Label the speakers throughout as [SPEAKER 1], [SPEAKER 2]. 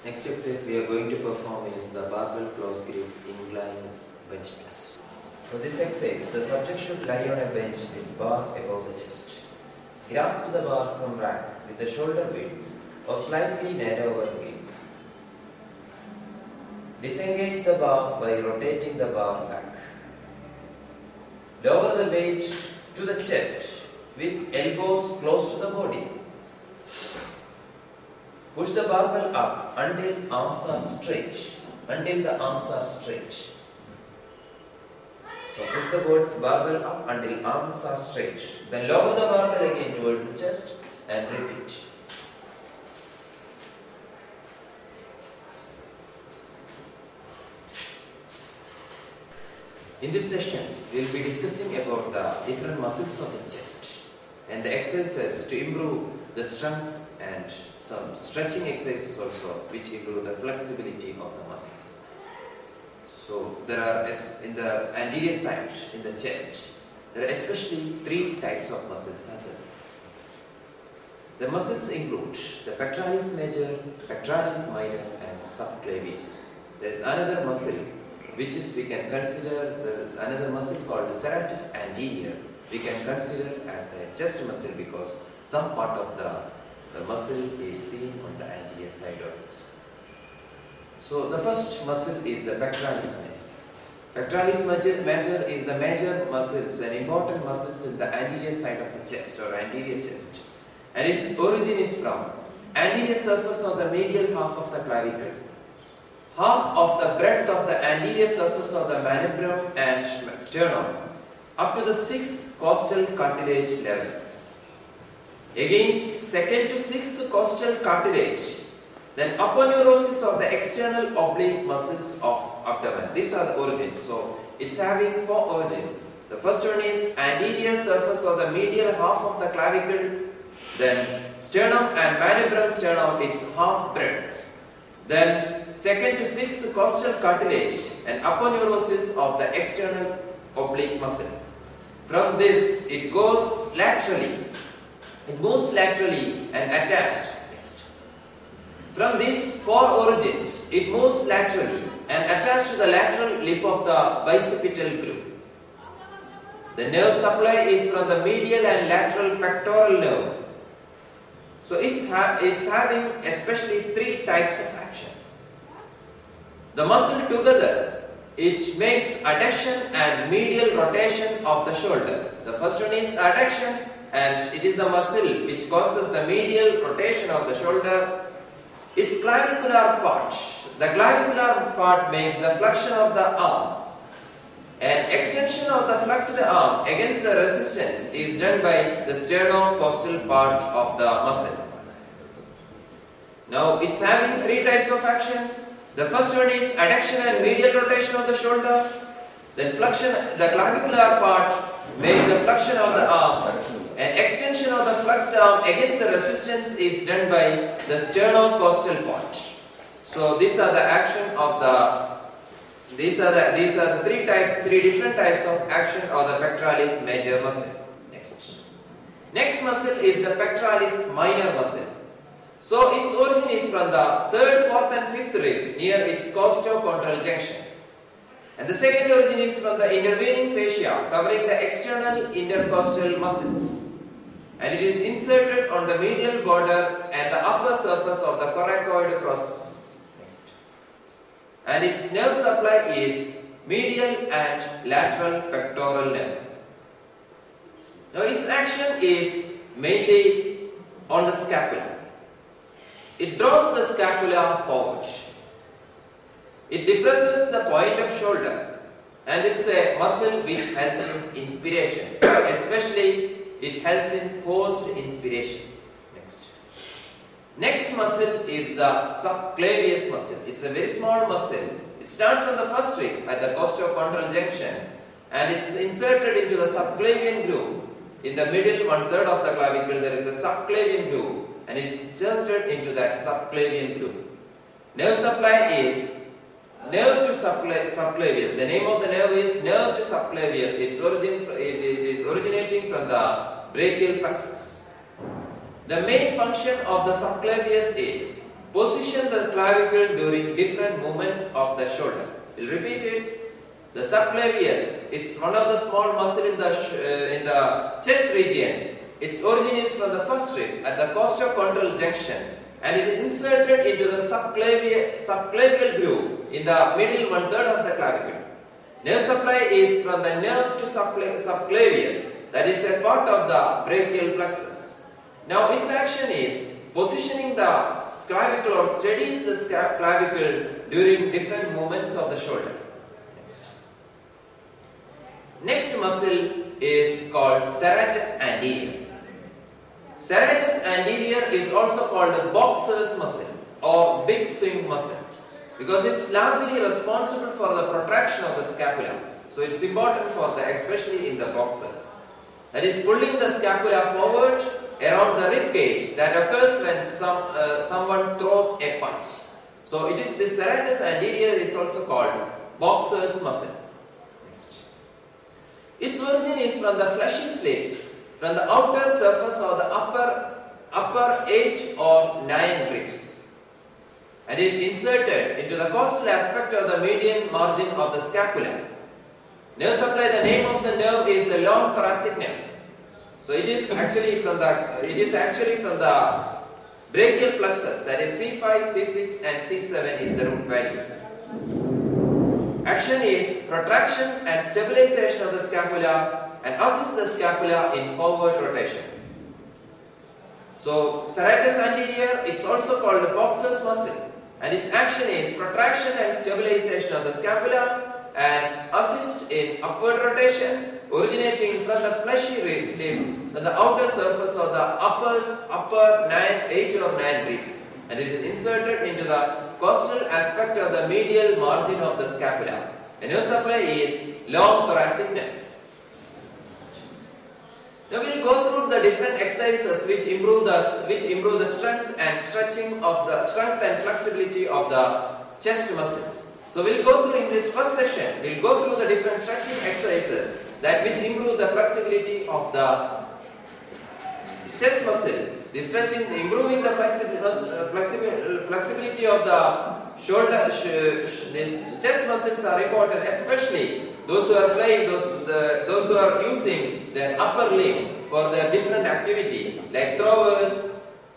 [SPEAKER 1] Next exercise we are going to perform is the barbell close grip incline bench press. For this exercise, the subject should lie on a bench with bar above the chest. Grasp the bar from rack with the shoulder width or slightly narrower grip. Disengage the bar by rotating the bar back. Lower the weight to the chest with elbows close to the body. Push the barbell up until arms are straight. Until the arms are straight. So push the barbell up until arms are straight. Then lower the barbell again towards the chest and repeat. In this session, we will be discussing about the different muscles of the chest and the exercises to improve the strength and some stretching exercises also which improve the flexibility of the muscles. So there are, in the anterior side, in the chest, there are especially three types of muscles. The muscles include the pectoralis major, pectoralis minor and subclavius. There is another muscle which is we can consider another muscle called the serratus anterior. We can consider as a chest muscle because some part of the muscle is seen on the anterior side of this. So the first muscle is the pectoralis major. Pectoralis major is the major muscles and important muscles in the anterior side of the chest or anterior chest. And its origin is from anterior surface of the medial half of the clavicle, half of the breadth of the anterior surface of the manubrium and sternum, up to the 6th costal cartilage level. Again, 2nd to 6th costal cartilage, then aponeurosis of the external oblique muscles of abdomen. These are the origins. So, it's having 4 origins. The first one is anterior surface of the medial half of the clavicle, then sternum and manubrium sternum, it's half breadth. Then 2nd to 6th costal cartilage and aponeurosis of the external oblique muscle. From this, it goes laterally. It moves laterally and attached. Next. From these 4 origins, it moves laterally and attached to the lateral lip of the bicipital groove. The nerve supply is from the medial and lateral pectoral nerve. So it's having especially 3 types of action. The muscle together, it makes adduction and medial rotation of the shoulder. The first one is adduction, and it is the muscle which causes the medial rotation of the shoulder. Its clavicular part. The clavicular part makes the flexion of the arm. And extension of the flexed arm against the resistance is done by the sternocostal part of the muscle. Now it's having 3 types of action. The first one is adduction and medial rotation of the shoulder. Then flexion, the clavicular part make the flexion of the arm, and extension of the flexed arm against the resistance is done by the sternocostal part. So these are the action of these are the 3 different types of action of the pectoralis major muscle. Next muscle is the pectoralis minor muscle. So its origin is from the 3rd, 4th and 5th rib near its costochondral junction. And the second origin is from the intervening fascia covering the external intercostal muscles. And it is inserted on the medial border and the upper surface of the coracoid process. Next. And its nerve supply is medial and lateral pectoral nerve. Now its action is mainly on the scapula. It draws the scapula forward. It depresses the point of shoulder, and it's a muscle which helps in inspiration. Especially, it helps in forced inspiration. Next muscle is the subclavius muscle. It's a very small muscle. It starts from the first rib at the costochondral junction, and it's inserted into the subclavian groove. In the middle 1/3 of the clavicle, there is a subclavian groove, and it's inserted into that subclavian groove. Nerve supply is nerve to subclavius. The name of the nerve is nerve to subclavius. It is originating from the brachial plexus. The main function of the subclavius is position the clavicle during different movements of the shoulder. We'll repeat it. The subclavius, it's one of the small muscle in the chest region. Its origin is from the first rib at the costochondral junction, and it is inserted into the subclavial groove in the middle one-third of the clavicle. Nerve supply is from the nerve to subclavius, that is a part of the brachial plexus. Now its action is positioning the clavicle or steadies the clavicle during different movements of the shoulder. Next muscle is called serratus anterior. Serratus anterior is also called the boxer's muscle or big swing muscle because it's largely responsible for the protraction of the scapula. So it's important for the, especially in the boxers. That is pulling the scapula forward around the rib cage that occurs when someone throws a punch. So it is this serratus anterior is also called boxer's muscle. Its origin is from the fleshy slits, from the outer surface of the upper 8 or 9 ribs, and it is inserted into the costal aspect of the median margin of the scapula. Nerve supply, the name of the nerve is the long thoracic nerve. So it is actually from the brachial plexus, that is C5, C6 and C7 is the root value. Action is protraction and stabilization of the scapula and assist the scapula in forward rotation. So serratus anterior, it's also called the boxer's muscle, and its action is protraction and stabilization of the scapula and assist in upward rotation, originating from the fleshy slits on the outer surface of the upper 8 or 9 ribs, and it is inserted into the costal aspect of the medial margin of the scapula. The nerve supply is long thoracic nerve. Now we will go through the different exercises which improve the strength and flexibility of the chest muscles. So we will go through in this first session. We will go through the different stretching exercises which improve the flexibility of the chest muscle. The stretching, improving the flexibility of the shoulder. These chest muscles are important, especially those who are playing, those who are using their upper limb for their different activity, like throwers,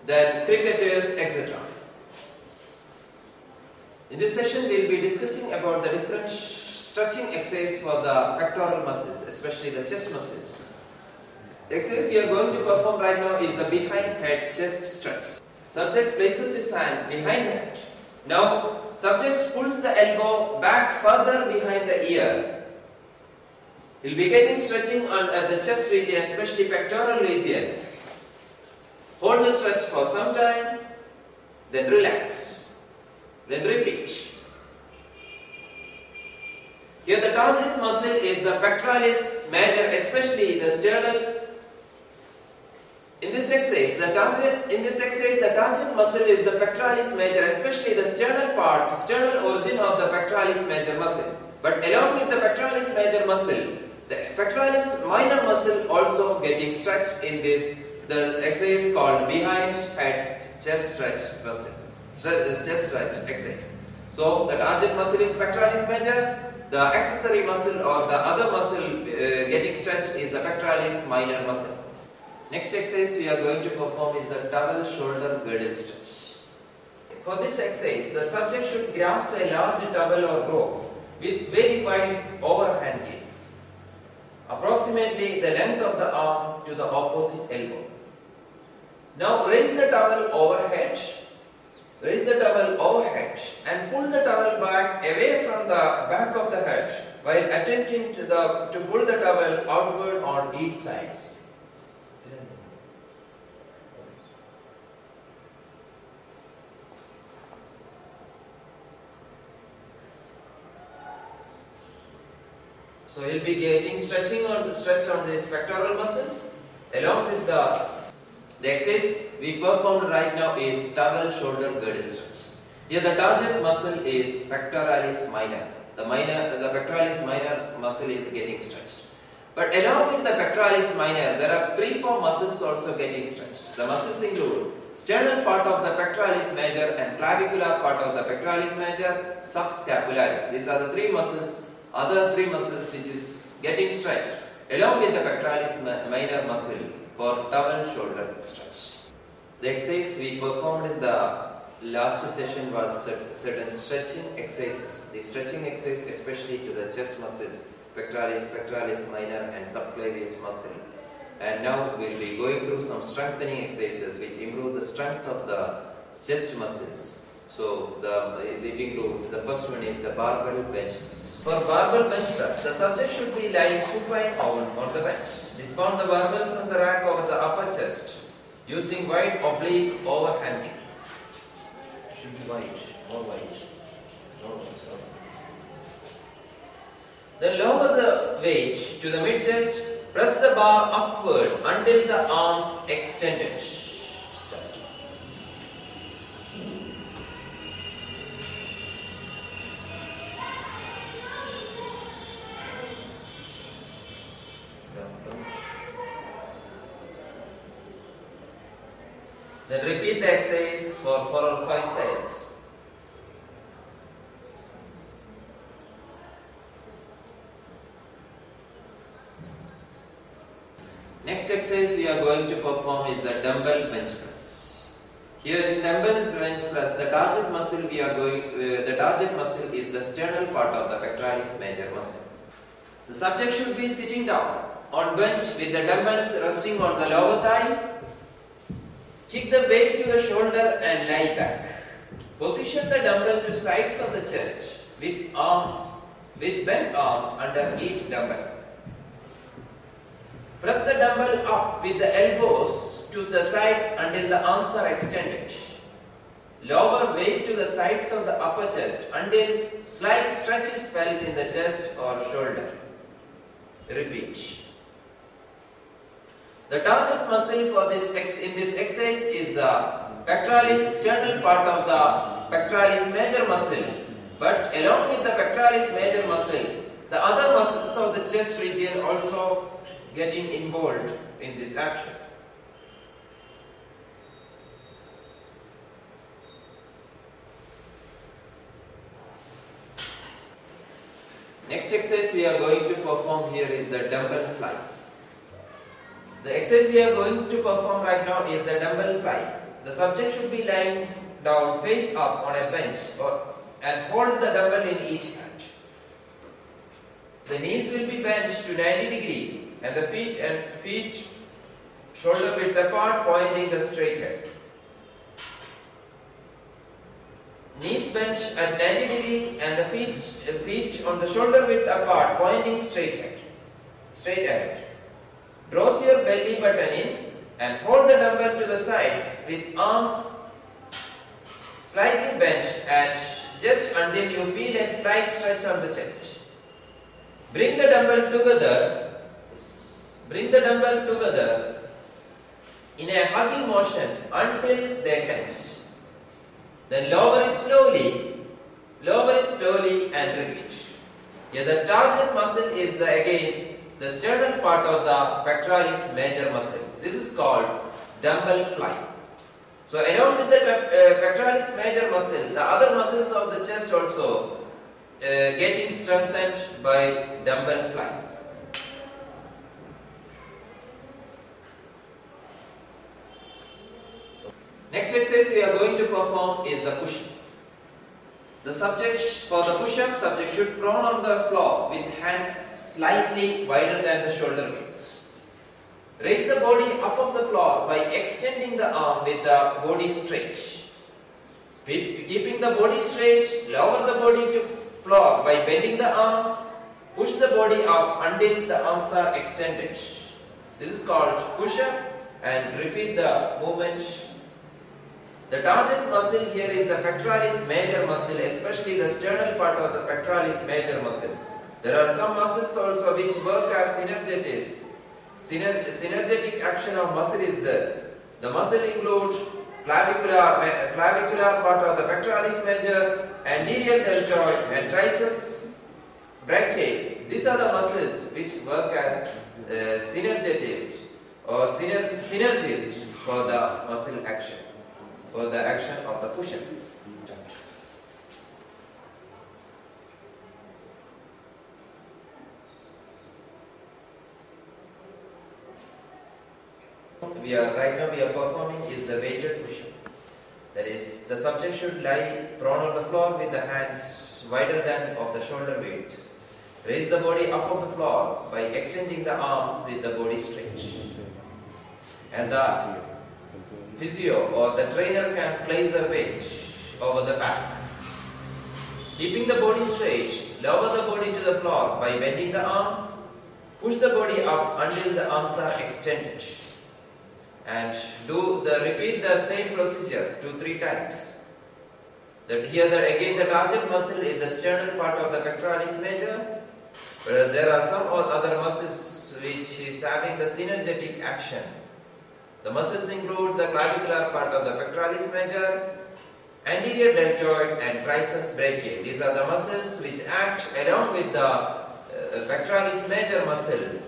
[SPEAKER 1] then cricketers, etc. In this session, we will be discussing about the different stretching exercise for the pectoral muscles, especially the chest muscles. The exercise we are going to perform right now is the behind head chest stretch. Subject places his hand behind the head. Now, subject pulls the elbow back further behind the ear. He will be getting stretching on the chest region, especially pectoral region. Hold the stretch for some time, then relax, then repeat. Here the target muscle is the pectoralis major, especially the sternal. In this exercise, the target muscle is the pectoralis major, especially the sternal origin of the pectoralis major muscle. But along with the pectoralis major muscle, the pectoralis minor muscle also getting stretched in this, the exercise called behind head chest stretch muscle, chest stretch exercise. So the target muscle is pectoralis major, the accessory muscle or the other muscle getting stretched is the pectoralis minor muscle. Next exercise we are going to perform is the double shoulder girdle stretch. For this exercise, the subject should grasp a large towel or rope with very wide overhand grip, approximately the length of the arm to the opposite elbow. Now raise the towel overhead and pull the towel back away from the back of the head while attempting to pull the towel outward on each side. So you'll be getting stretch on these pectoral muscles along with the exercise we performed right now is double shoulder girdle stretch. Here the target muscle is pectoralis minor. The pectoralis minor muscle is getting stretched. But along with the pectoralis minor, there are 3-4 muscles also getting stretched. The muscles include sternal part of the pectoralis major and clavicular part of the pectoralis major, subscapularis. These are the 3 muscles, other 3 muscles which is getting stretched along with the pectoralis minor muscle for double shoulder stretch. The exercise we performed in the last session was certain stretching exercises. The stretching exercise especially to the chest muscles, pectoralis minor and subclavius muscle. And now we will be going through some strengthening exercises which improve the strength of the chest muscles. So it includes, the first one is the barbell bench press. For barbell bench press, the subject should be lying supine on the bench. Dismount the barbell from the rack over the upper chest using wide oblique overhanding. Should be wide, more wide. No, sorry. Then lower the weight to the mid chest. Press the bar upward until the arms extended. Then repeat the exercise for 4 or 5 sets. Next exercise we are going to perform is the dumbbell bench press. Here in dumbbell bench press, the target muscle is the sternal part of the pectoralis major muscle. The subject should be sitting down on bench with the dumbbells resting on the lower thigh. Kick the weight to the shoulder and lie back. Position the dumbbell to sides of the chest with bent arms under each dumbbell. Press the dumbbell up with the elbows to the sides until the arms are extended. Lower weight to the sides of the upper chest until slight stretch is felt in the chest or shoulder. Repeat. The target muscle for in this exercise is the pectoralis sternal part of the pectoralis major muscle, but along with the pectoralis major muscle, the other muscles of the chest region also getting involved in this action. Next exercise we are going to perform here is the dumbbell fly. The exercise we are going to perform right now is the dumbbell fly. The subject should be lying down face up on a bench and hold the dumbbell in each hand. The knees will be bent to 90 degrees and the feet shoulder width apart, pointing the straight head. Knees bent at 90 degrees and the feet on the shoulder width apart, pointing straight ahead. Draw your belly button in and hold the dumbbell to the sides with arms slightly bent and just until you feel a slight stretch on the chest. Bring the dumbbell together in a hugging motion until they touch. Then lower it slowly and repeat. Here the target muscle is again the sternal part of the pectoralis major muscle. This is called dumbbell fly. So along with the pectoralis major muscle, the other muscles of the chest also getting strengthened by dumbbell fly. Next exercise we are going to perform is the push-up. The subject for the push-up, subject should prone on the floor with hands slightly wider than the shoulder width. Raise the body up of the floor by extending the arm with the body straight. Keeping the body straight, lower the body to floor by bending the arms. Push the body up until the arms are extended. This is called push-up, and repeat the movement. The target muscle here is the pectoralis major muscle, especially the sternal part of the pectoralis major muscle. There are some muscles also which work as synergetic action of muscle is there. The muscle includes clavicular part of the pectoralis major, anterior deltoid and triceps brachii. These are the muscles which work as synergist or synergist for the muscle action, for the action of the push-up. Right now we are performing is the weighted push-up. That is, the subject should lie prone on the floor with the hands wider than of the shoulder width. Raise the body up on the floor by extending the arms with the body straight. And the physio or the trainer can place the weight over the back. Keeping the body straight, lower the body to the floor by bending the arms. Push the body up until the arms are extended. And repeat the same procedure 2-3 times. Again the target muscle is the sternal part of the pectoralis major. But there are some other muscles which is having the synergetic action. The muscles include the clavicular part of the pectoralis major, anterior deltoid and triceps brachiae. These are the muscles which act along with the pectoralis major muscle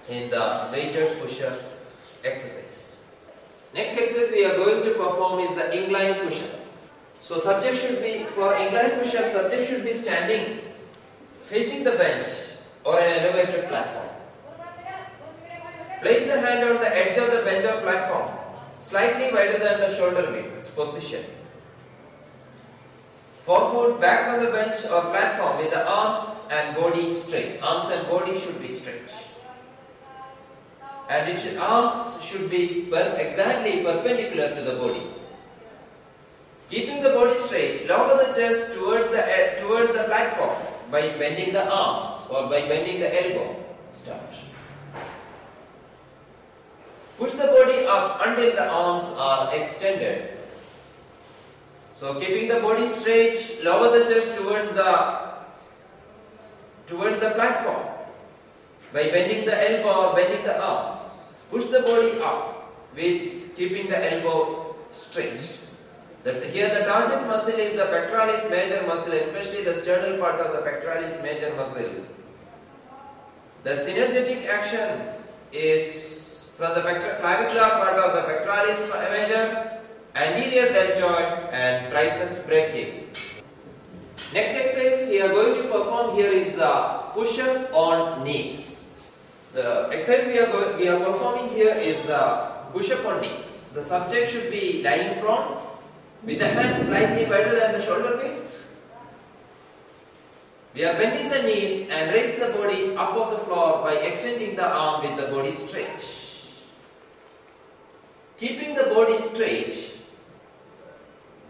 [SPEAKER 1] in the weighted push-up exercise. Next exercise we are going to perform is the incline push-up. So for incline push-up, subject should be standing facing the bench or an elevated platform. Place the hand on the edge of the bench or platform, slightly wider than the shoulder width position. Forefoot back from the bench or platform with the arms and body straight. Arms and body should be straight. And arms should be exactly perpendicular to the body. Keeping the body straight, lower the chest towards the platform by bending the arms or by bending the elbow. Start. Push the body up until the arms are extended. So keeping the body straight, lower the chest towards the platform by bending the elbow or bending the arms. Push the body up with keeping the elbow straight. Here the target muscle is the pectoralis major muscle, especially the sternal part of the pectoralis major muscle. The synergetic action is from the clavicular part of the pectoralis major, anterior deltoid and triceps brachiae. Next exercise we are going to perform here is the push-up on knees. The exercise we are performing here is the push-up on knees. The subject should be lying prone with the hands slightly wider than the shoulder width. We are bending the knees and raise the body up off the floor by extending the arm with the body straight. Keeping the body straight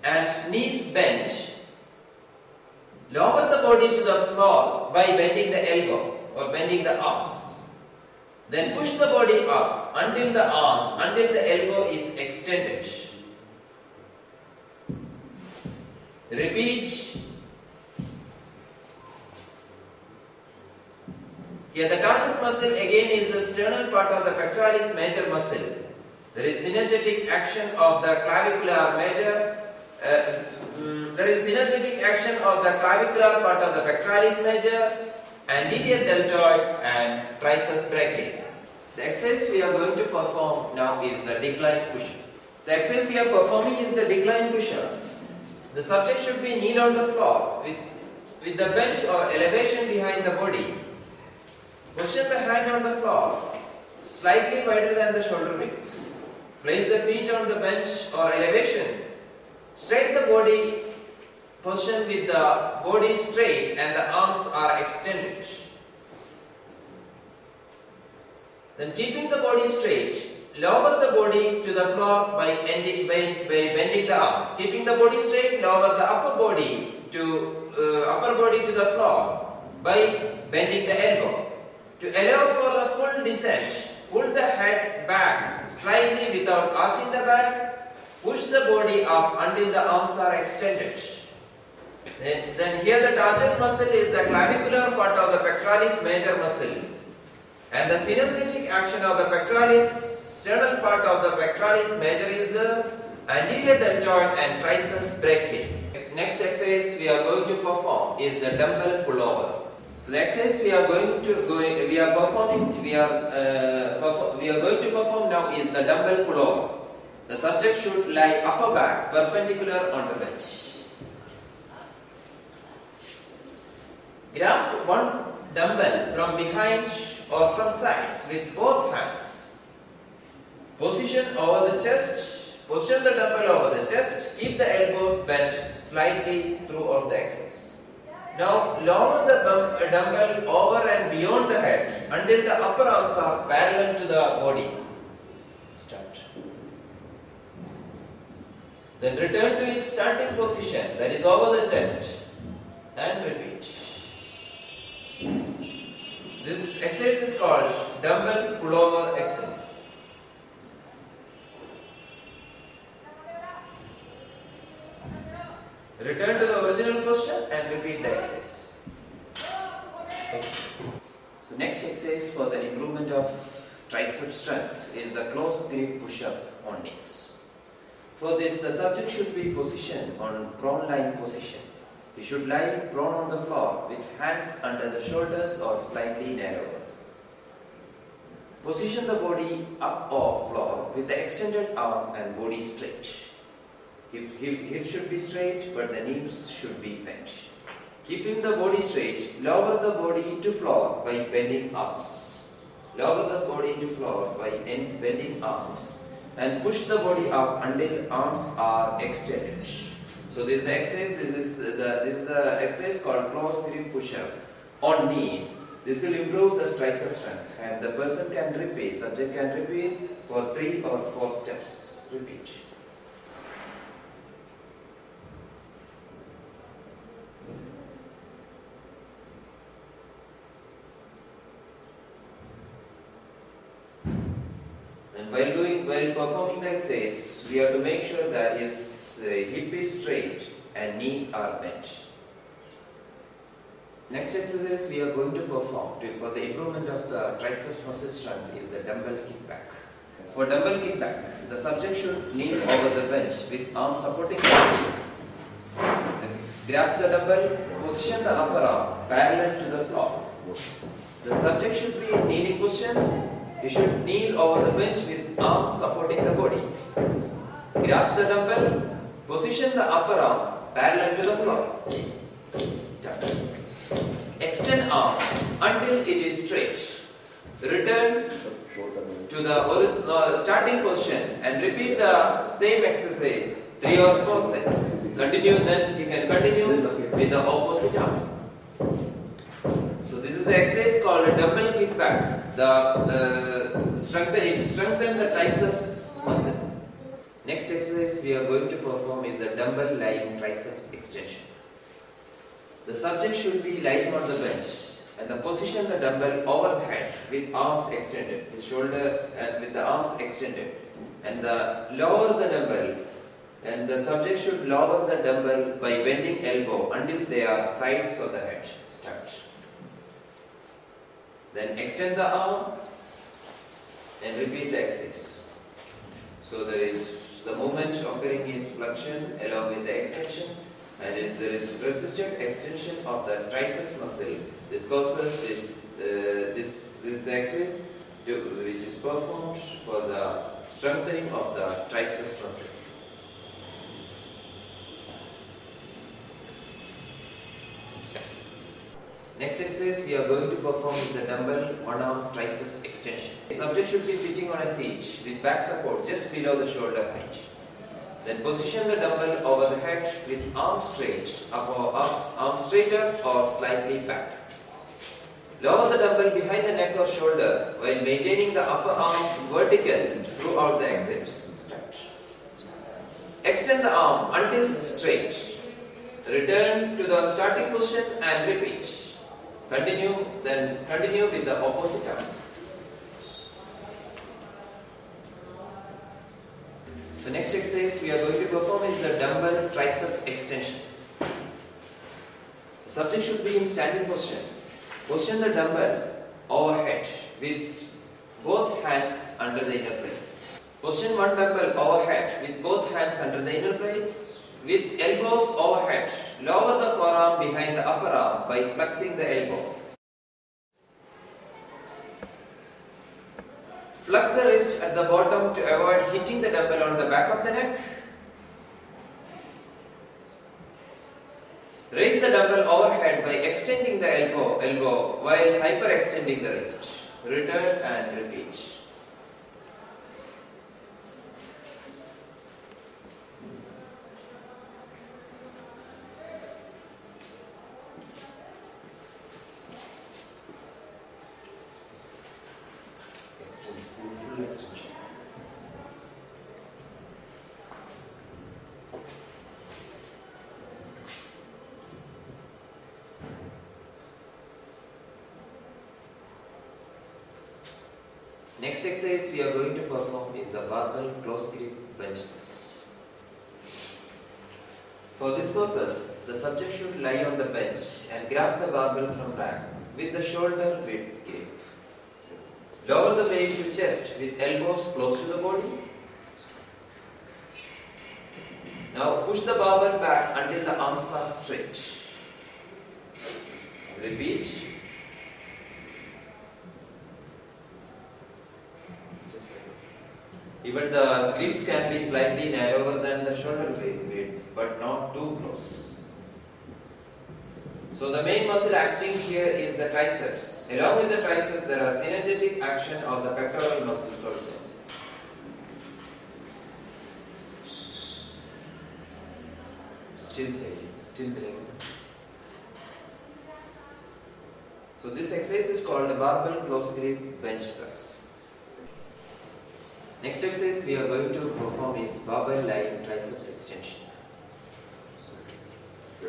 [SPEAKER 1] and knees bent, lower the body to the floor by bending the elbow or bending the arms. Then push the body up until the elbow is extended. Repeat. Here the target muscle again is the sternal part of the pectoralis major muscle. There is synergetic action of the clavicular major. There is synergetic action of the clavicular part of the pectoralis major, anterior deltoid and triceps brachiae. The exercise we are going to perform now is the decline push-up. The exercise we are performing is the decline push-up. The subject should be kneel on the floor with the bench or elevation behind the body. Position the hand on the floor, slightly wider than the shoulder width. Place the feet on the bench or elevation. Straighten the body, position with the body straight and the arms are extended. Then keeping the body straight, lower the body to the floor by bending the arms. Keeping the body straight, lower the upper body to the floor by bending the elbow. To allow for the full descent, pull the head back slightly without arching the back. Push the body up until the arms are extended. Then here the target muscle is the clavicular part of the pectoralis major muscle. And the synergetic action of the sternal part of the pectoralis major is the anterior deltoid and triceps brachiae. Next exercise we are going to perform is the dumbbell pullover. The exercise we are going to perform now is the dumbbell pullover. The subject should lie upper back perpendicular on the bench. Grasp one dumbbell from behind or from sides with both hands. Position over the chest. Position the dumbbell over the chest. Keep the elbows bent slightly throughout the exercise. Now lower the dumbbell over and beyond the head until the upper arms are parallel to the body. Start. Then return to its starting position, that is over the chest, and repeat. This exercise is called dumbbell pullover exercise. Return to the original position and repeat the exercise. Okay. So next exercise for the improvement of tricep strength is the close grip push-up on knees. For this, the subject should be positioned on prone lying position. He should lie prone on the floor with hands under the shoulders or slightly narrower. Position the body up off floor with the extended arm and body straight. Hip should be straight, but the knees should be bent. Keeping the body straight, lower the body to floor by bending arms. Lower the body to floor by bending arms and push the body up until arms are extended. So this is the exercise. This is the exercise called close grip push-up on knees. This will improve the tricep strength, and the person can repeat. Subject can repeat for 3 or 4 steps. Repeat. And while performing the exercise, we have to make sure that his hip is straight and knees are bent. Next exercise we are going to perform for the improvement of the triceps muscle strength is the dumbbell kickback. For dumbbell kickback, the subject should kneel over the bench with arms supporting the body. Grasp the dumbbell, position the upper arm parallel to the floor. The subject should be in kneeling position. He should kneel over the bench with arms supporting the body. Grasp the dumbbell, position the upper arm parallel to the floor. Start. Extend arm until it is straight. Return to the starting position and repeat the same exercise 3 or 4 sets. Continue, then you can continue with the opposite arm. So this is the exercise called a dumbbell kickback. Strengthen the triceps muscle. Next exercise we are going to perform is the dumbbell lying triceps extension. The subject should be lying on the bench and position the dumbbell over the head with arms extended, his shoulder and with the arms extended, and lower the dumbbell, and the subject should lower the dumbbell by bending elbow until they are sides of the head. Start. Then extend the arm and repeat the exercise. So there is the movement occurring is flexion along with the extension, and there is resisted extension of the triceps muscle. This causes this is the exercise which is performed for the strengthening of the triceps muscle. Next exercise we are going to perform is the dumbbell one-arm triceps extension. The subject should be sitting on a seat with back support just below the shoulder height. Then position the dumbbell over the head with arms straight, arms straighter or slightly back. Lower the dumbbell behind the neck or shoulder while maintaining the upper arms vertical throughout the exercise. Start. Extend the arm until straight. Return to the starting position and repeat. Continue with the opposite arm. The next exercise we are going to perform is the dumbbell triceps extension. The subject should be in standing position. Position the dumbbell overhead with both hands under the inner plates. Position one dumbbell overhead with both hands under the inner plates. With elbows overhead, lower the forearm behind the upper arm by flexing the elbow. Flex the wrist at the bottom to avoid hitting the dumbbell on the back of the neck. Raise the dumbbell overhead by extending the elbow while hyperextending the wrist. Return and repeat. Full extension. Next exercise we are going to perform is the barbell close grip bench press. For this purpose, the subject should lie on the bench and grab the barbell from back with the shoulder width grip. Lower the weight to chest with elbows close to the body. Now push the barbell back until the arms are straight. Repeat. Even the grips can be slightly narrower than the shoulder width, but not too close. So the main muscle acting here is the triceps. Along with the triceps, there are synergetic action of the pectoral muscles also. Still feeling. So this exercise is called the barbell close grip bench press. Next exercise we are going to perform is barbell lying triceps extension.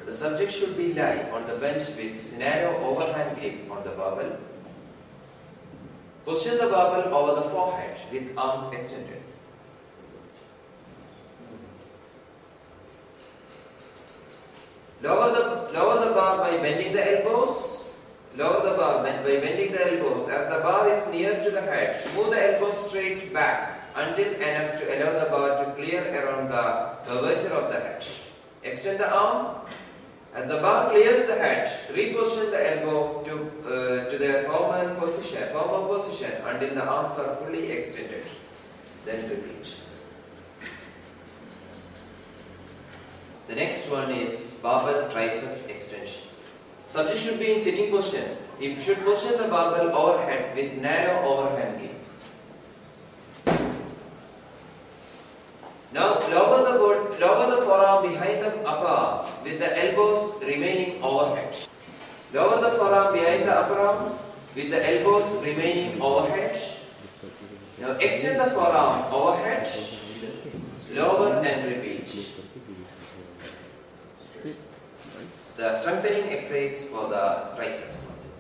[SPEAKER 1] The subject should be lie on the bench with narrow overhand grip on the barbell. Position the barbell over the forehead with arms extended. Lower the bar by bending the elbows. Lower the bar by bending the elbows. As the bar is near to the head, move the elbows straight back until enough to allow the bar to clear around the curvature of the head. Extend the arm. As the bar clears the head, reposition the elbow to their former position until the arms are fully extended. Then repeat. The next one is barbell tricep extension. Subject should be in sitting position. He should position the barbell overhead with narrow overhand grip. Now lower the forearm behind the upper arm with the elbows remaining overhead. Lower the forearm behind the upper arm with the elbows remaining overhead. Now extend the forearm overhead. Lower and repeat. The strengthening exercise for the triceps muscle.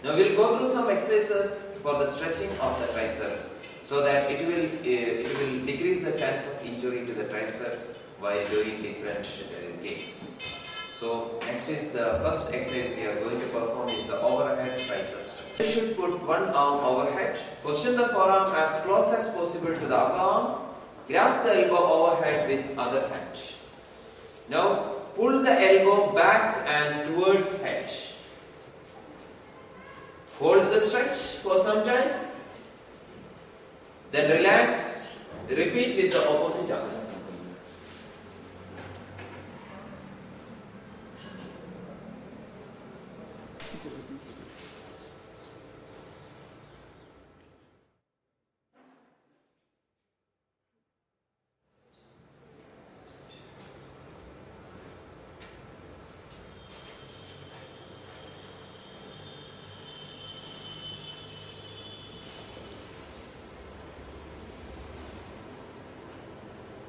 [SPEAKER 1] Now we will go through some exercises for the stretching of the triceps, so that it will decrease the chance of injury to the triceps while doing different games. So next is the first exercise we are going to perform is the overhead tricep stretch. You should put one arm overhead, position the forearm as close as possible to the upper arm, grasp the elbow overhead with other hand. Now pull the elbow back and towards head. Hold the stretch for some time. Then relax, repeat with the opposite arm.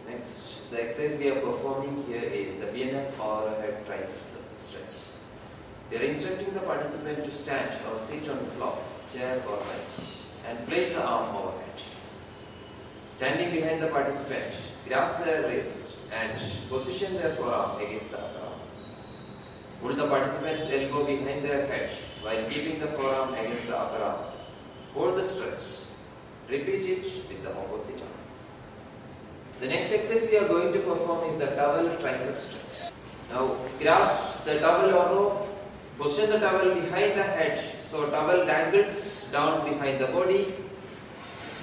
[SPEAKER 1] Next, the exercise we are performing here is the BNF overhead tricep stretch. We are instructing the participant to stand or sit on the floor, chair or bench and place the arm overhead. Standing behind the participant, grab their wrist and position their forearm against the upper arm. Pull the participant's elbow behind their head while keeping the forearm against the upper arm. Hold the stretch. Repeat it with the opposite arm. The next exercise we are going to perform is the towel tricep stretch. Now grasp the towel or rope, position the towel behind the head so towel dangles down behind the body.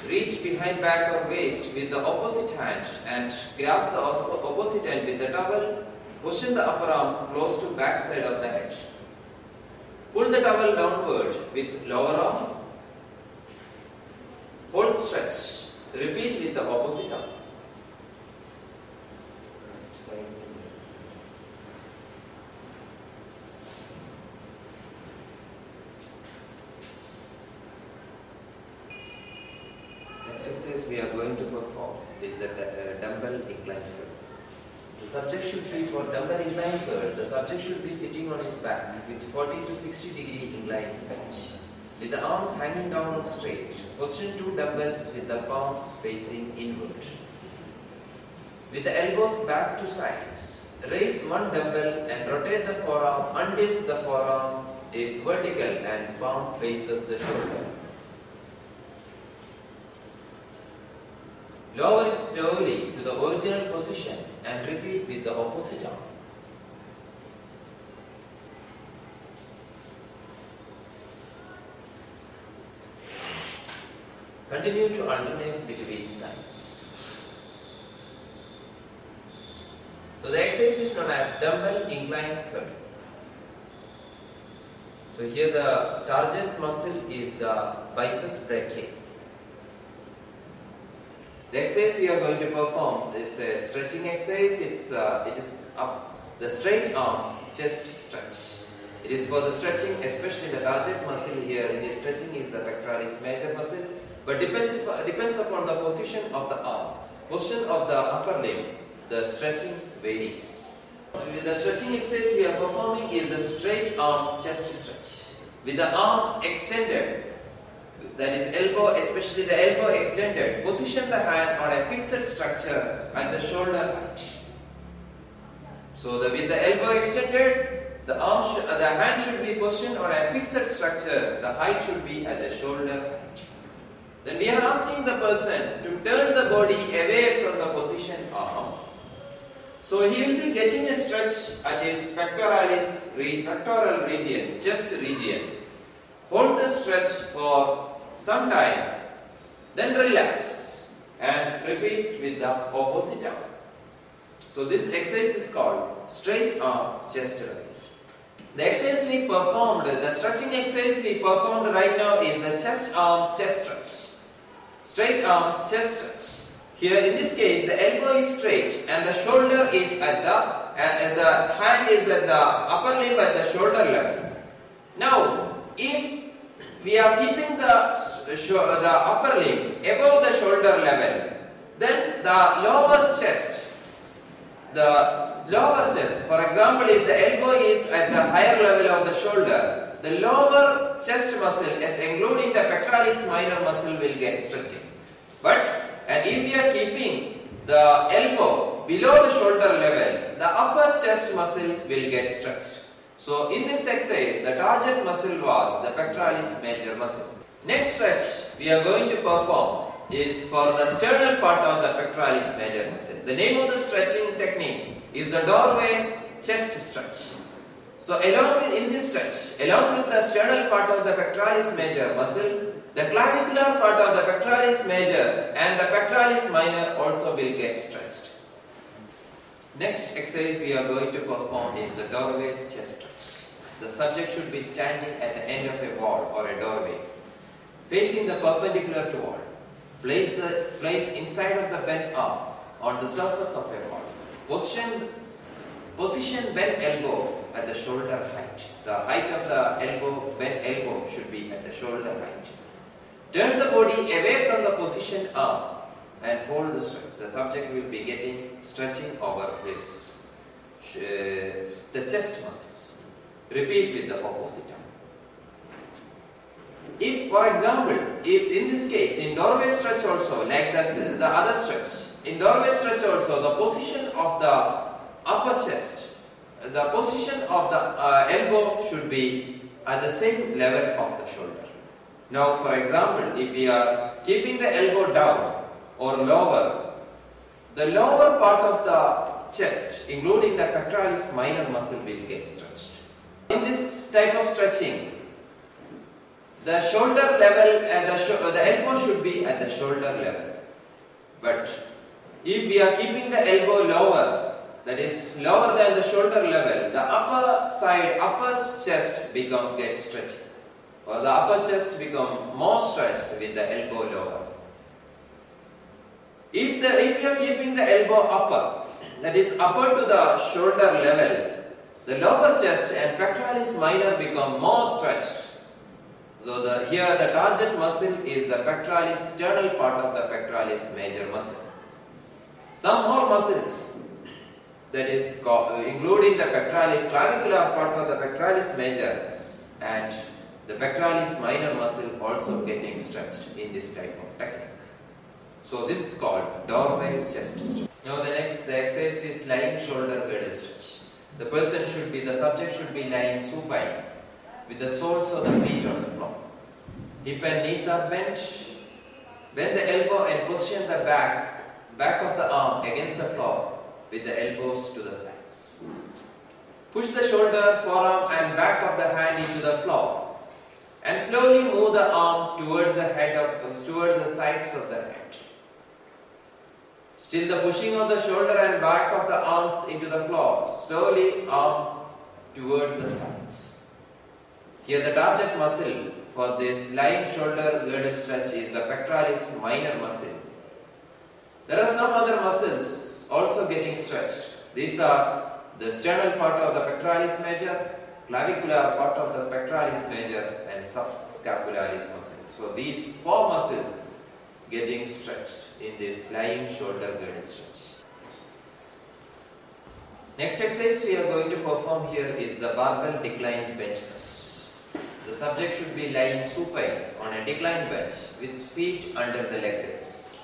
[SPEAKER 1] reach behind back or waist with the opposite hand and grab the opposite end with the towel. Position the upper arm close to back side of the head. Pull the towel downward with lower arm. Hold stretch. Repeat with the opposite arm. Next exercise we are going to perform is the dumbbell incline curl. The subject should be for dumbbell incline curl. The subject should be sitting on his back with 40 to 60 degree inclined bench, with the arms hanging down straight. Position 2 dumbbells with the palms facing inward. With the elbows back to sides, raise one dumbbell and rotate the forearm until the forearm is vertical and palm faces the shoulder. Lower it slowly to the original position and repeat with the opposite arm. Continue to alternate between sides. So the exercise is known as dumbbell incline curl. So here the target muscle is the biceps brachii. The exercise we are going to perform is a stretching exercise. It is up the straight arm chest stretch. It is for the stretching, especially the target muscle here in this stretching is the pectoralis major muscle, but depends upon the position of the arm, position of the upper limb. The stretching varies. The stretching exercise we are performing is the straight arm chest stretch with the arms extended. That is elbow, especially the elbow extended. Position the hand on a fixed structure at the shoulder height. So with the elbow extended, the hand should be positioned on a fixed structure. The height should be at the shoulder height. Then we are asking the person to turn the body away from the position arm. So he will be getting a stretch at his pectoral region, chest region. Hold the stretch for some time, then relax and repeat with the opposite arm. So this exercise is called straight arm chest raise. The exercise we performed, the stretching exercise we performed right now is the chest arm chest stretch. Straight arm chest stretch. Here in this case the elbow is straight and the shoulder is at the hand is at the upper limb at the shoulder level. Now if we are keeping the upper limb above the shoulder level, then the lower chest, for example, if the elbow is at the higher level of the shoulder, the lower chest muscle, as including the pectoralis minor muscle, will get stretching. And if we are keeping the elbow below the shoulder level, the upper chest muscle will get stretched. So in this exercise, the target muscle was the pectoralis major muscle. Next stretch we are going to perform is for the sternal part of the pectoralis major muscle. The name of the stretching technique is the doorway chest stretch. So in this stretch, along with the sternal part of the pectoralis major muscle, the clavicular part of the pectoralis major and the pectoralis minor also will get stretched. Next exercise we are going to perform is the doorway chest stretch. The subject should be standing at the end of a wall or a doorway, facing the perpendicular to wall. Place inside of the bent arm on the surface of a wall. Position bent elbow at the shoulder height. The height of the bent elbow should be at the shoulder height. Turn the body away from the position arm and hold the stretch. The subject will be getting stretching over his the chest muscles. Repeat with the opposite arm. If, for example, if in this case, in doorway stretch also, like the other stretch, in doorway stretch also, the position of the upper chest, the position of the elbow should be at the same level of the shoulder. Now, for example, if we are keeping the elbow down or lower, the lower part of the chest, including the pectoralis minor muscle, will get stretched. In this type of stretching, the shoulder level, the elbow should be at the shoulder level. But if we are keeping the elbow lower, that is lower than the shoulder level, the upper side, upper chest gets stretched, or the upper chest become more stretched with the elbow lower. If we are keeping the elbow upper, that is upper to the shoulder level, the lower chest and pectoralis minor become more stretched. So here the target muscle is the pectoralis sternal part of the pectoralis major muscle. Some more muscles, that is including the pectoralis clavicular part of the pectoralis major and the pectoralis minor muscle also getting stretched in this type of technique. So this is called doorway chest stretch. Now the exercise is lying shoulder girdle stretch. The subject should be lying supine with the soles of the feet on the floor. Hip and knees are bent. Bend the elbow and position the back of the arm against the floor with the elbows to the sides. Push the shoulder, forearm and back of the hand into the floor and slowly move the arm towards the sides of the head. Still the pushing of the shoulder and back of the arms into the floor, slowly arm towards the sides. Here the target muscle for this lying shoulder girdle stretch is the pectoralis minor muscle. There are some other muscles also getting stretched. These are the sternal part of the pectoralis major, clavicular part of the pectoralis major and subscapularis muscle. So these four muscles getting stretched in this lying shoulder girdle stretch. Next exercise we are going to perform here is the barbell decline bench press. The subject should be lying supine on a decline bench with feet under the leg base.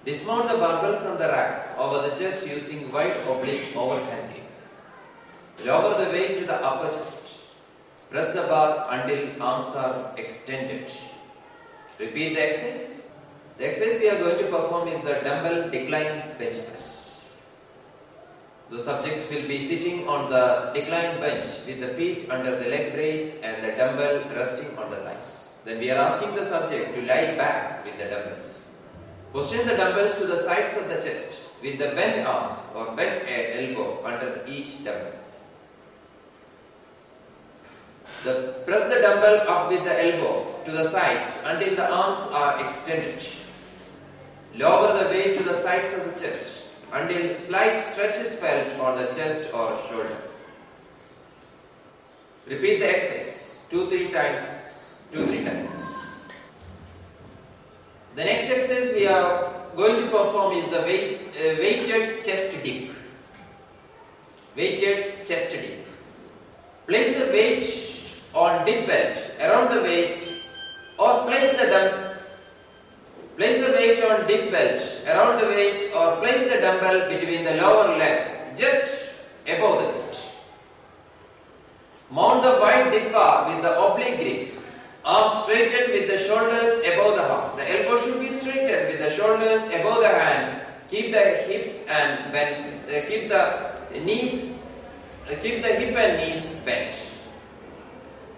[SPEAKER 1] Dismount the barbell from the rack over the chest using wide oblique overhand grip. Lower the weight to the upper chest. Press the bar until arms are extended. Repeat the exercise. The exercise we are going to perform is the dumbbell decline bench press. The subjects will be sitting on the decline bench with the feet under the leg brace and the dumbbell resting on the thighs. Then we are asking the subject to lie back with the dumbbells. Position the dumbbells to the sides of the chest with the bent arms or bent elbow under each dumbbell. Press the dumbbell up with the elbow to the sides until the arms are extended. Lower the weight to the sides of the chest until slight stretch is felt on the chest or shoulder. Repeat the exercise 2-3 times. The next exercise we are going to perform is the weighted chest dip. Weighted chest dip. Place the weight on dip belt around the waist or place the weight on dip belt around the waist or place the dumbbell between the lower legs just above the feet. Mount the wide dip bar with the oblique grip. Arms straightened with the shoulders above the arm. The elbow should be straightened with the shoulders above the hand. Keep the hips and bends. Keep the hip and knees bent.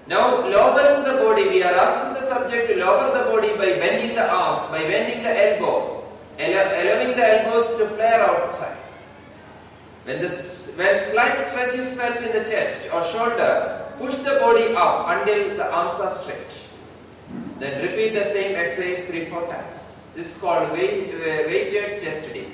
[SPEAKER 1] Now lowering the body, we are asking the subject to lower the body by bending the arms, by bending the elbows, allowing the elbows to flare outside. When slight stretch is felt in the chest or shoulder, push the body up until the arms are straight. Then repeat the same exercise 3-4 times. This is called weighted chest dip.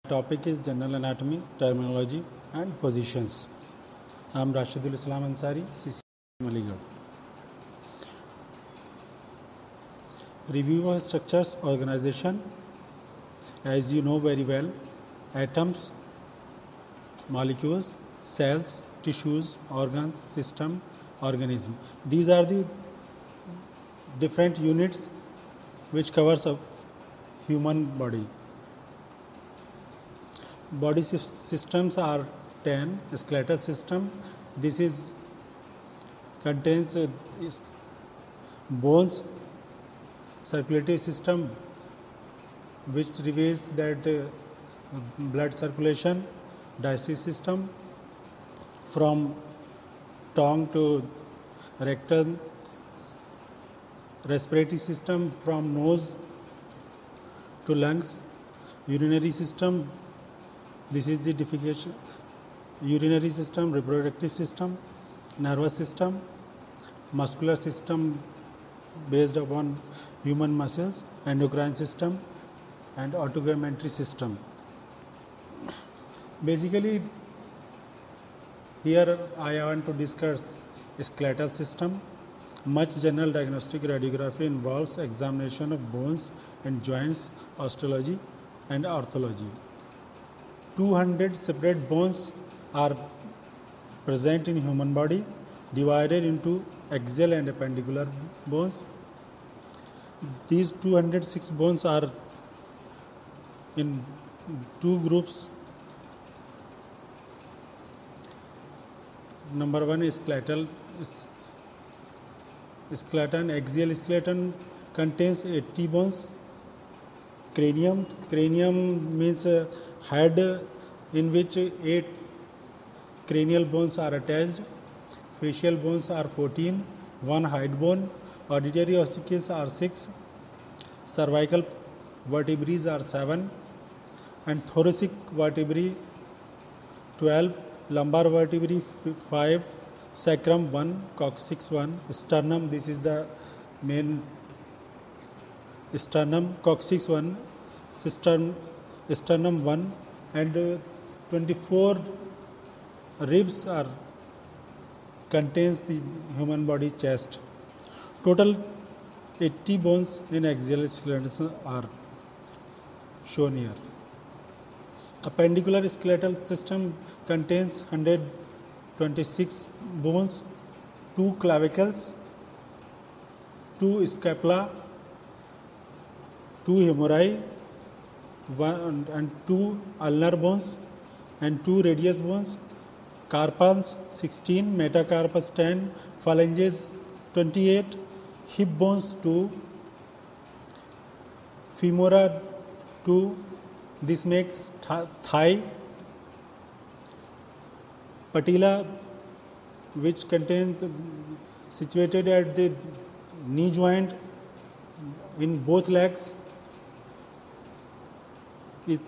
[SPEAKER 2] Topic is general anatomy, terminology and positions. I am Rashidul Islam Ansari, CC Aligarh. Review of structures, organization. As you know very well, atoms, molecules, cells, tissues, organs, system, organism. These are the different units which covers a human body. Body systems are 10. Skeletal system, this is contains bones. Circulatory system, which reveals that blood circulation. Digestive system, from tongue to rectum. Respiratory system, from nose to lungs. Urinary system, this is the defecation. Urinary system, reproductive system, nervous system, muscular system based upon human muscles, endocrine system, and autogumentary system. Basically, here I want to discuss skeletal system. Much general diagnostic radiography involves examination of bones and joints, osteology and orthology. 200 separate bones are present in human body, divided into axial and appendicular bones. These 206 bones are in two groups. Number one is skeletal. Skeleton, axial skeleton contains 80 bones. Cranium means head in which 8 cranial bones are attached. Facial bones are 14, 1 height bone. Auditory ossicles are 6. Cervical vertebrae are 7, and thoracic vertebrae 12. Lumbar vertebrae 5. Sacrum 1, coccyx 1. Sternum, this is the main sternum, coccyx 1, sternum 1, and 24 ribs are contains the human body chest. Total 80 bones in axial skeleton are shown here. Appendicular skeletal system contains 126 bones, 2 clavicles, 2 scapula, 2 humerus, 1 and 2 ulnar bones, and 2 radius bones. Carpals 16, metacarpus 10, phalanges 28, hip bones 2, femora 2, this makes thigh. Patella, which contains situated at the knee joint in both legs, is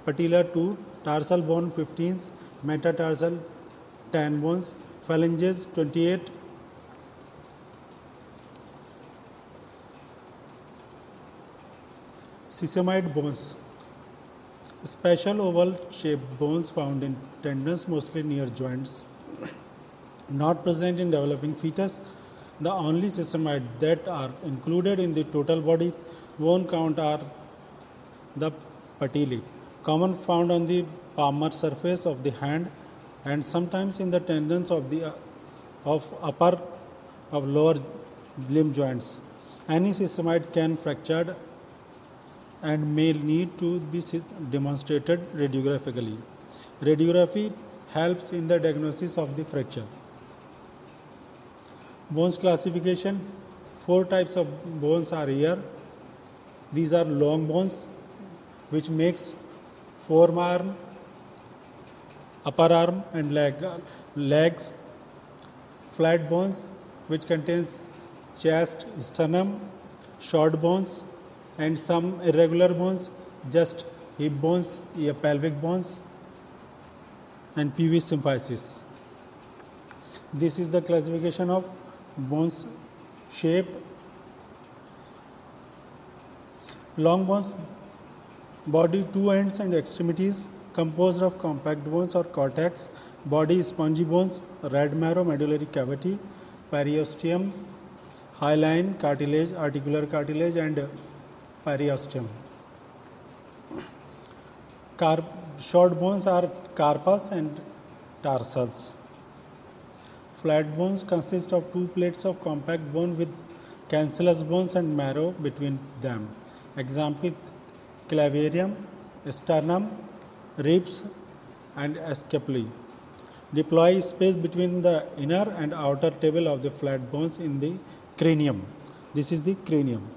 [SPEAKER 2] patella 2, tarsal bone 15, metatarsal 10 bones, phalanges 28. Sesamoid bones, special oval shaped bones found in tendons mostly near joints, not present in developing fetus. The only sesamoid that are included in the total body bone count are the patellae, common found on the palmar surface of the hand and sometimes in the tendons of the upper of lower limb joints. Any sesamoid can fracture and may need to be demonstrated radiographically. Radiography helps in the diagnosis of the fracture. Bones classification, 4 types of bones are here. These are long bones, which makes forearm, upper arm and legs. Flat bones, which contains chest, sternum, short bones, and some irregular bones, just hip bones, pelvic bones, and pelvic symphysis. This is the classification of bones shape. Long bones, body, 2 ends and extremities, composed of compact bones or cortex. Body, spongy bones, red marrow, medullary cavity, periosteum, hyaline, cartilage, articular cartilage, and periosteum. Short bones are carpals and tarsals. Flat bones consist of 2 plates of compact bone with cancellous bones and marrow between them. Example: clavarium, sternum, ribs, and scapulae. Deploy space between the inner and outer table of the flat bones in the cranium. This is the cranium.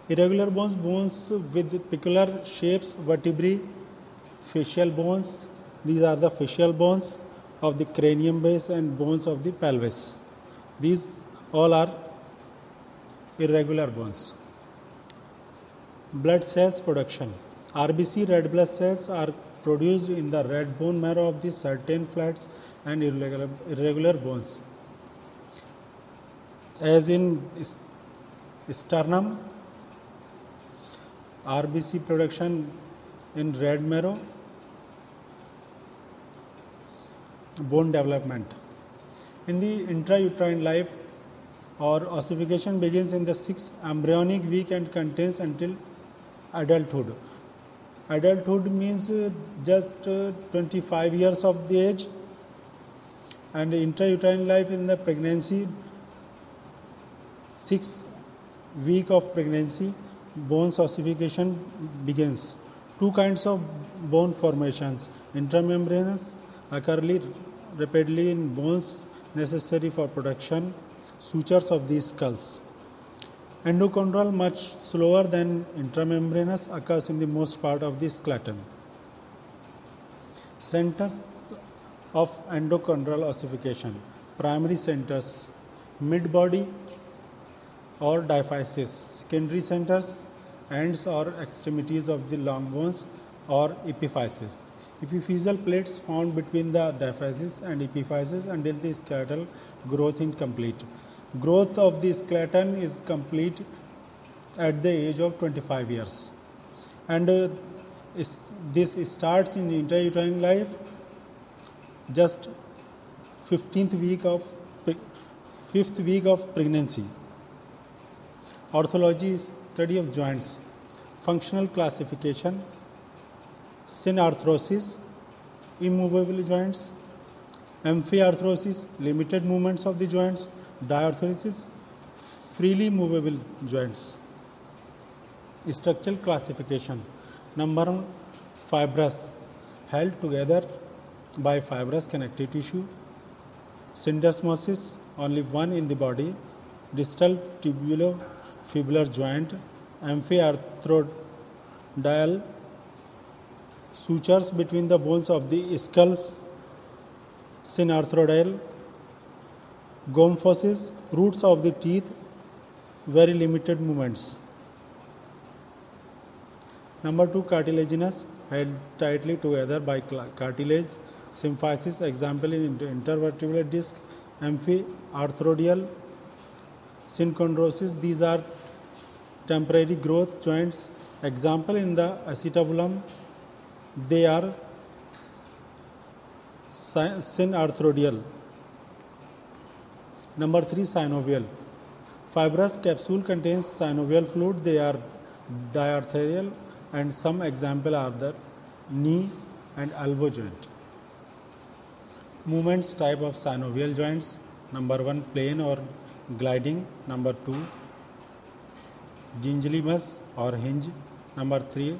[SPEAKER 2] Irregular bones, bones with peculiar shapes, vertebrae, facial bones. These are the facial bones of the cranium base and bones of the pelvis. These all are irregular bones. Blood cells production. RBC, red blood cells, are produced in the red bone marrow of the certain flats and irregular bones. As in sternum, RBC production in red marrow, bone development. In the intrauterine life, or ossification begins in the 6th embryonic week and continues until adulthood. Adulthood means just 25 years of the age, and intrauterine life in the pregnancy, 6th week of pregnancy, bones ossification begins. Two kinds of bone formations: intramembranous, occur rapidly in bones necessary for production, sutures of the skulls. Endochondral, much slower than intramembranous, occurs in the most part of the skeleton. Centers of endochondral ossification. Primary centers: mid-body or diaphysis. Secondary centers: ends or extremities of the long bones or epiphysis. Epiphyseal plates found between the diaphysis and epiphysis until the skeletal growth is complete. Growth of the skeleton is complete at the age of 25 years. And this starts in intrauterine life just 5th week of pregnancy. Orthology is study of joints. Functional classification: synarthrosis, immovable joints; amphiarthrosis, limited movements of the joints; diarthrosis, freely movable joints. Structural classification: number 1, fibrous, held together by fibrous connective tissue. Syndesmosis, only one in the body. Distal tubulofibular joint. Amphiarthrodial, sutures between the bones of the skulls. Synarthrodial. Gomphosis, roots of the teeth, very limited movements. Number 2, cartilaginous, held tightly together by cartilage. Symphysis, example in intervertebral disc. Amphiarthrodial. Synchondrosis, these are temporary growth joints. Example in the acetabulum, they are synarthrodial. Number 3, synovial. Fibrous capsule contains synovial fluid. They are diarthrial, and some example are the knee and elbow joint. Movements type of synovial joints: number 1, plane or gliding; number 2, gingivimus or hinge; number 3,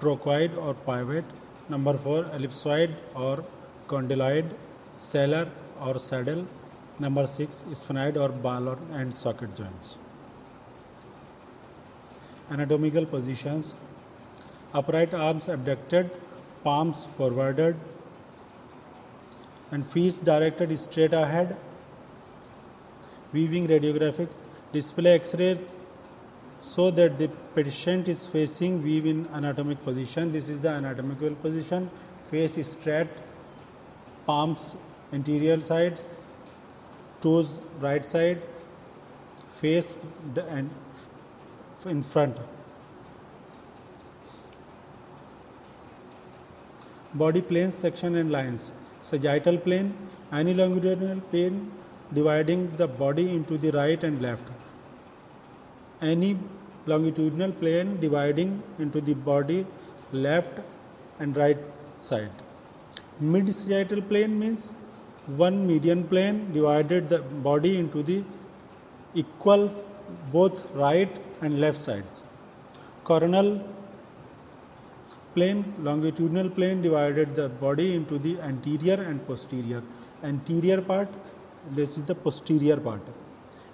[SPEAKER 2] trochoid or pivot; number 4, ellipsoid or condyloid; sellar or saddle; number 6, sphenoid or ball and socket joints. Anatomical positions: upright arms abducted, palms forwarded, and feet directed straight ahead. Viewing radiographic: display X-ray so that the patient is facing view in anatomic position. This is the anatomical position: face straight, palms anterior sides, toes right side, face and in front. Body planes, section and lines: sagittal plane, any longitudinal plane dividing the body into the right and left. Any longitudinal plane dividing into the body left and right side. Mid-sagittal plane means one median plane divided the body into the equal both right and left sides. Coronal plane, longitudinal plane divided the body into the anterior and posterior. Anterior part, this is the posterior part.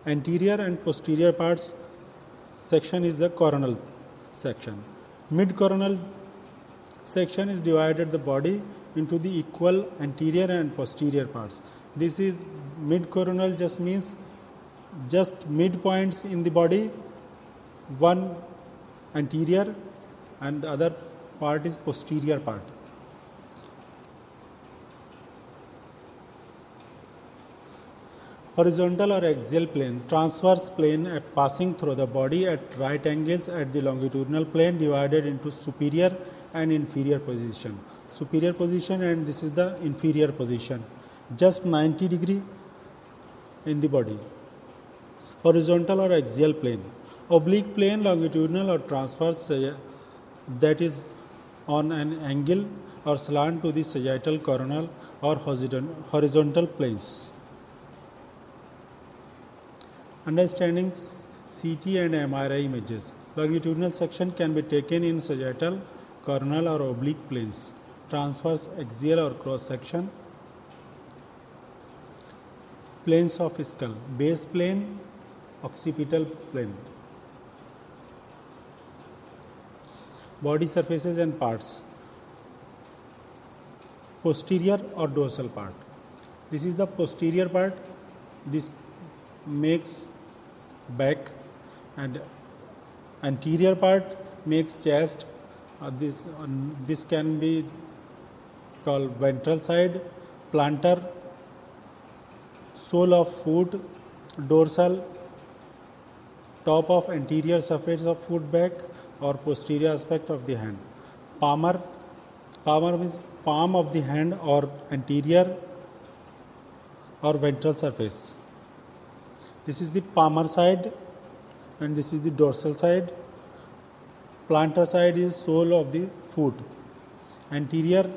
[SPEAKER 2] Anterior and posterior parts section is the coronal section. Mid-coronal section is divided the body into the equal anterior and posterior parts. This is mid-coronal, just means just midpoints in the body, one anterior and the other part is posterior part. Horizontal or axial plane, transverse plane passing through the body at right angles at the longitudinal plane, divided into superior and inferior position. Superior position, and this is the inferior position, just 90 degree in the body. Horizontal or axial plane. Oblique plane, longitudinal or transverse, that is on an angle or slant to the sagittal, coronal or horizontal planes. Understanding CT and MRI images. Longitudinal section can be taken in sagittal, coronal or oblique planes. Transverse, axial or cross section. Planes of skull. Base plane, occipital plane. Body surfaces and parts. Posterior or dorsal part. This is the posterior part. This makes back, and anterior part makes chest. This can be called ventral side, plantar, sole of foot, dorsal, top of anterior surface of foot back or posterior aspect of the hand. Palmar means palm of the hand or anterior or ventral surface. This is the palmar side and this is the dorsal side. Plantar side is sole of the foot. Anterior,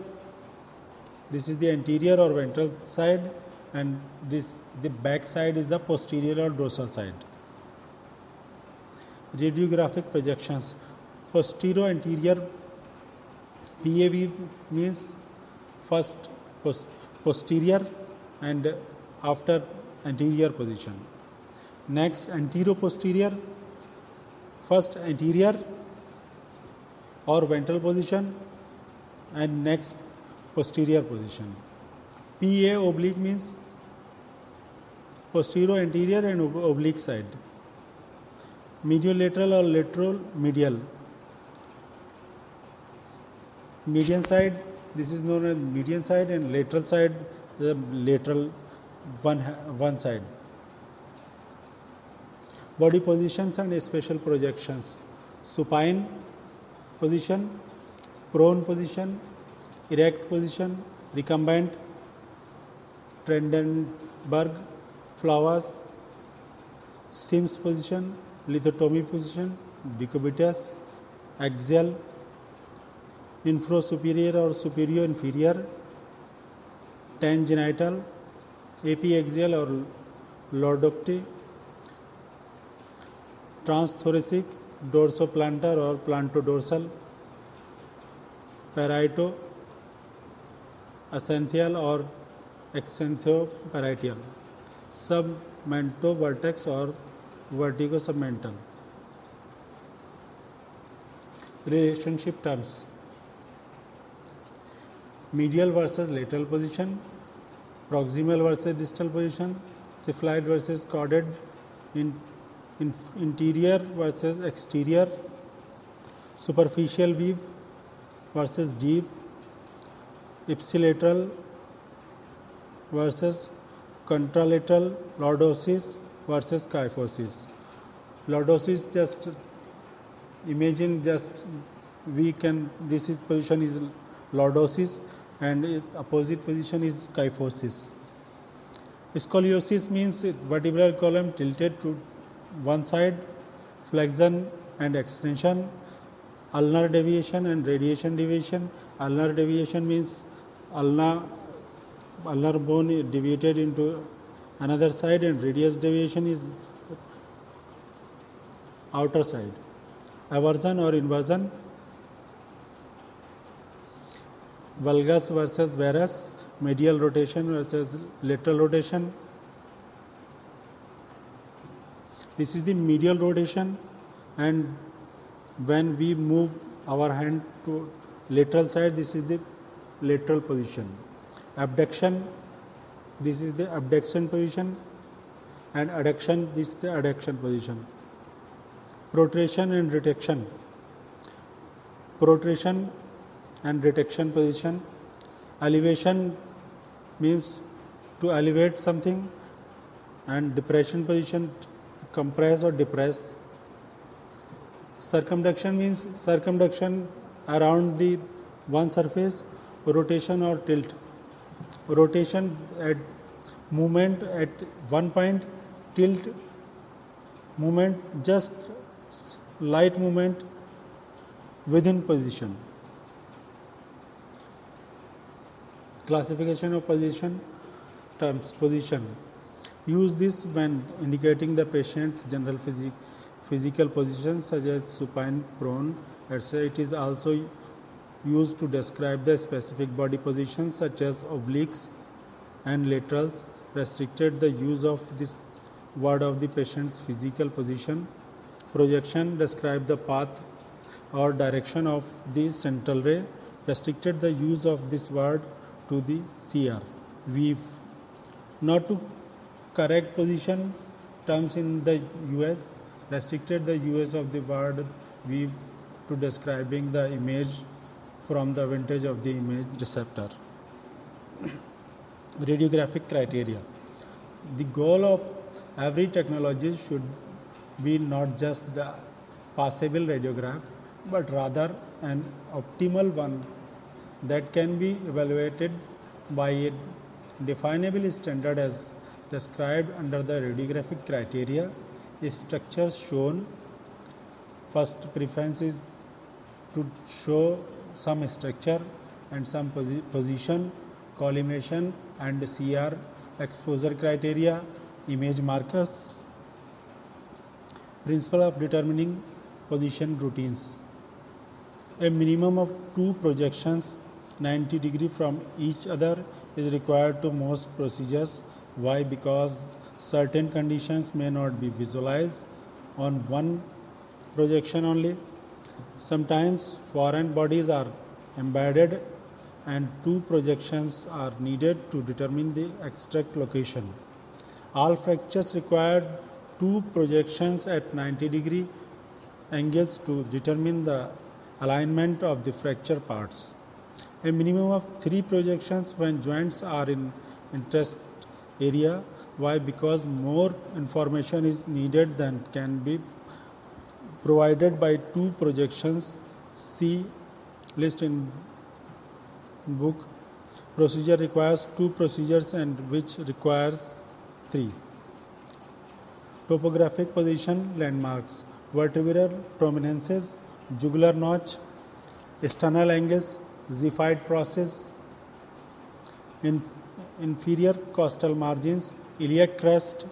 [SPEAKER 2] this is the anterior or ventral side, and the back side is the posterior or dorsal side. Radiographic projections. Posterior-anterior PAV means first posterior and after anterior position. Next, antero-posterior, first anterior or ventral position and next posterior position. PA oblique means posterior, anterior and oblique side. Mediolateral or lateral medial. Median side, this is known as median side, and lateral side, the lateral one side. Body positions and special projections. Supine position, prone position, erect position, recumbent, Trendelenburg, Flowers, Sims position, lithotomy position, decubitus, axial, infrasuperior or superior inferior, tangential, apiaxial or lordotic, transthoracic, dorsoplantar or plantodorsal, parieto, acanthial or acanthoparietal, submentovertex or vertigo-submental. Relationship terms. Medial versus lateral position, proximal versus distal position, cephaloid versus caudate, interior versus exterior, superficial weave versus deep, ipsilateral versus contralateral, lordosis versus kyphosis. Lordosis, just imagine, this position is lordosis and opposite position is kyphosis. Scoliosis means vertebral column tilted to one side, flexion and extension, ulnar deviation and radiation deviation. Ulnar deviation means ulnar bone deviated into another side, and radius deviation is outer side. Aversion or inversion, valgus versus varus, medial rotation versus lateral rotation. This is the medial rotation, and when we move our hand to lateral side, this is the lateral position. Abduction, this is the abduction position, and adduction, this is the adduction position. Protrusion and retraction. Protrusion and retraction position. Elevation means to elevate something, and depression position, to compress or depress. Circumduction means circumduction around the one surface. Rotation or tilt. Rotation at movement at one point, tilt movement, just light movement within position. Classification of position terms. Position. Use this when indicating the patient's general physical position such as supine, prone, etc. It is also used to describe the specific body positions such as obliques and laterals. Restricted the use of this word of the patient's physical position. Projection, describe the path or direction of the central ray. Restricted the use of this word to the CR. Weave, not to correct position terms in the US. Restricted the use of the word weave to describing the image from the vintage of the image receptor. Radiographic criteria. The goal of every technology should be not just the passable radiograph, but rather an optimal one that can be evaluated by a definable standard as described under the radiographic criteria. Structures shown. First preference is to show some structure and some position, collimation and CR. Exposure criteria, image markers. Principle of determining position routines. A minimum of 2 projections 90 degrees from each other is required to most procedures. Why? Because certain conditions may not be visualized on one projection only. Sometimes foreign bodies are embedded and 2 projections are needed to determine the exact location. All fractures require 2 projections at 90 degree angles to determine the alignment of the fracture parts. A minimum of 3 projections when joints are in interest area. Why? Because more information is needed than can be provided by 2 projections. See list in book. Procedure requires 2 procedures and which requires 3. Topographic position landmarks. Vertebral prominences, jugular notch, sternal angles, Ziphioid process, inferior costal margins, iliac crest,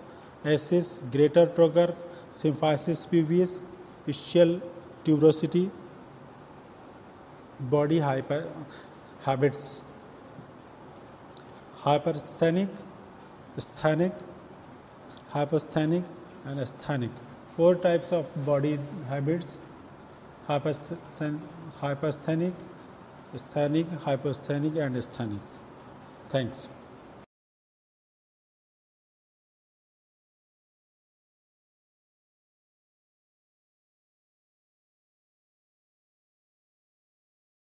[SPEAKER 2] ascis, greater trocar, symphysis pubis, ischial tuberosity, body habits, hypersthenic, sthenic, hyposthenic and sthenic. 4 types of body habits: hypersthenic, sthenic, hyposthenic and sthenic. Thanks.